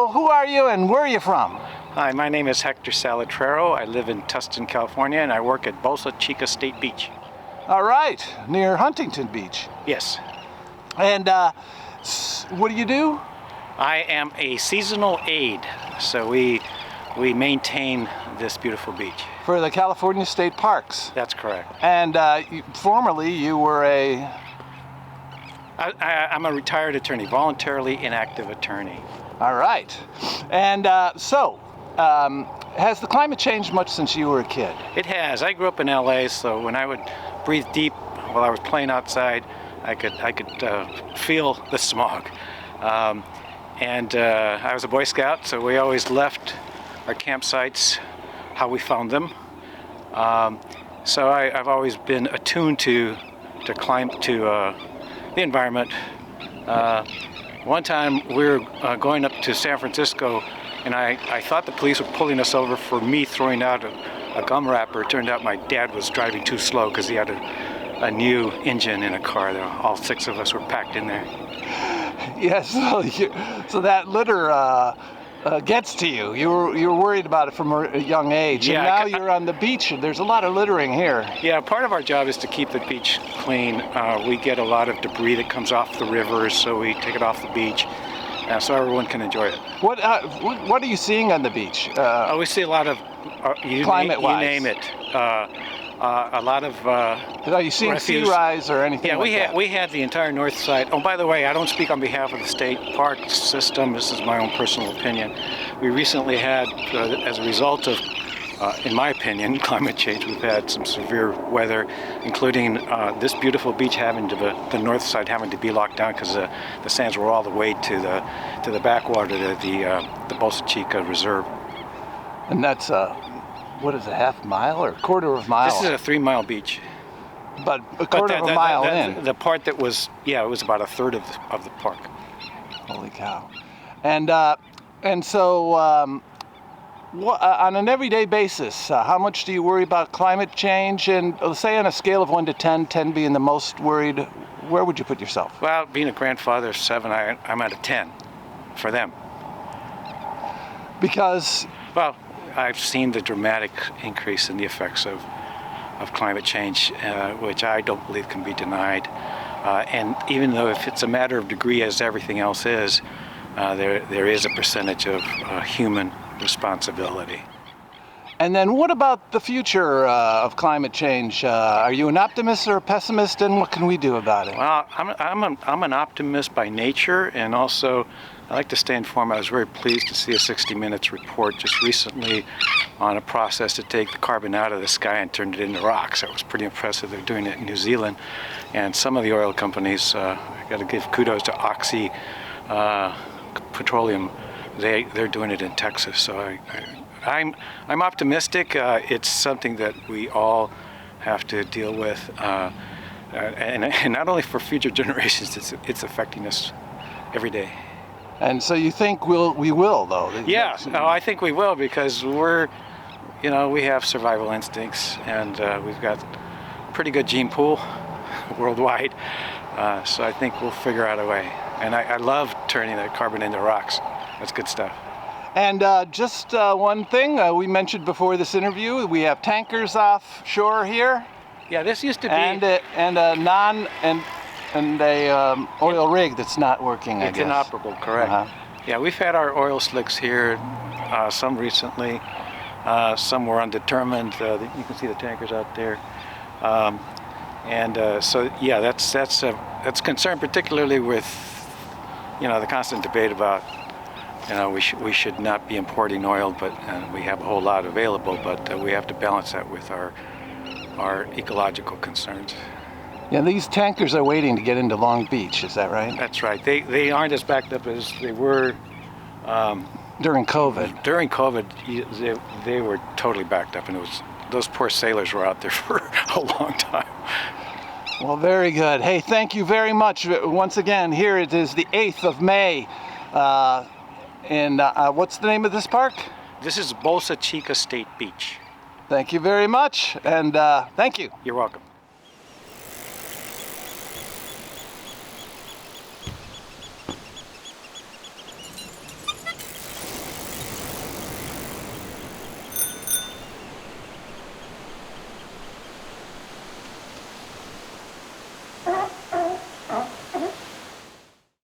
So who are you and where are you from? Hi, my name is Hector Salitrero. I live in Tustin, California, and I work at Bolsa Chica State Beach. All right, near Huntington Beach. Yes. And what do you do? I am a seasonal aide, so we maintain this beautiful beach. For the California State Parks. That's correct. And formerly you were I'm a retired attorney, voluntarily inactive attorney. All right. And has the climate changed much since you were a kid? It has. I grew up in LA, so when I would breathe deep while I was playing outside, I could feel the smog. And I was a Boy Scout, so we always left our campsites how we found them. So I've always been attuned to the environment. One time we were going up to San Francisco, and I thought the police were pulling us over for me throwing out a gum wrapper. It turned out my dad was driving too slow because he had a new engine in a car. All 6 of us were packed in there. Yes, so that litter gets to you. You were worried about it from a young age, and now you're on the beach. There's a lot of littering here. Yeah, part of our job is to keep the beach clean. We get a lot of debris that comes off the rivers, so we take it off the beach, so everyone can enjoy it. What are you seeing on the beach? We see a lot of climate-wise. You name it. A lot of are you seeing refuse. Sea rise or anything? Yeah, like we had the entire north side. Oh, by the way, I don't speak on behalf of the state park system. This is my own personal opinion. We recently had, as a result of, in my opinion, climate change, we've had some severe weather, including this beautiful beach having the north side having to be locked down because the sands were all the way to the backwater, the Bolsa Chica Reserve. And that's what is it, half mile or a quarter of a mile? This is a 3-mile beach. But a quarter of a mile in. The part that was, it was about a third of the park. Holy cow. And so on an everyday basis, how much do you worry about climate change? And say on a scale of 1 to 10, 10 being the most worried, where would you put yourself? Well, being a grandfather of 7, I'm at a 10 for them. Because? Well, I've seen the dramatic increase in the effects of climate change, which I don't believe can be denied. And even though if it's a matter of degree as everything else is, there is a percentage of human responsibility. And then what about the future of climate change? Are you an optimist or a pessimist, and what can we do about it? Well, I'm an optimist by nature, and also I like to stay informed. I was very pleased to see a 60 Minutes report just recently on a process to take the carbon out of the sky and turn it into rocks. That was pretty impressive. They're doing it in New Zealand, and some of the oil companies, I got to give kudos to Oxy Petroleum. They're doing it in Texas. So I'm optimistic. It's something that we all have to deal with, and not only for future generations. It's affecting us every day. And so you think we will, though? Yeah, no, I think we will, because we have survival instincts, and we've got a pretty good gene pool worldwide. So I think we'll figure out a way. And I love turning the carbon into rocks. That's good stuff. And just one thing we mentioned before this interview, we have tankers offshore here. Yeah, this used to be and a oil rig that's not working. It's inoperable, correct? Yeah, we've had our oil slicks here, some recently, some were undetermined. You can see the tankers out there, so yeah, that's concerned, particularly with the constant debate about we should not be importing oil, but we have a whole lot available, but we have to balance that with our ecological concerns. Yeah, these tankers are waiting to get into Long Beach, is that right? That's right. They aren't as backed up as they were during COVID. During COVID, they were totally backed up, and those poor sailors were out there for a long time. Well, very good. Hey, thank you very much. Once again, here it is the 8th of May. And what's the name of this park? This is Bolsa Chica State Beach. Thank you very much, and thank you. You're welcome.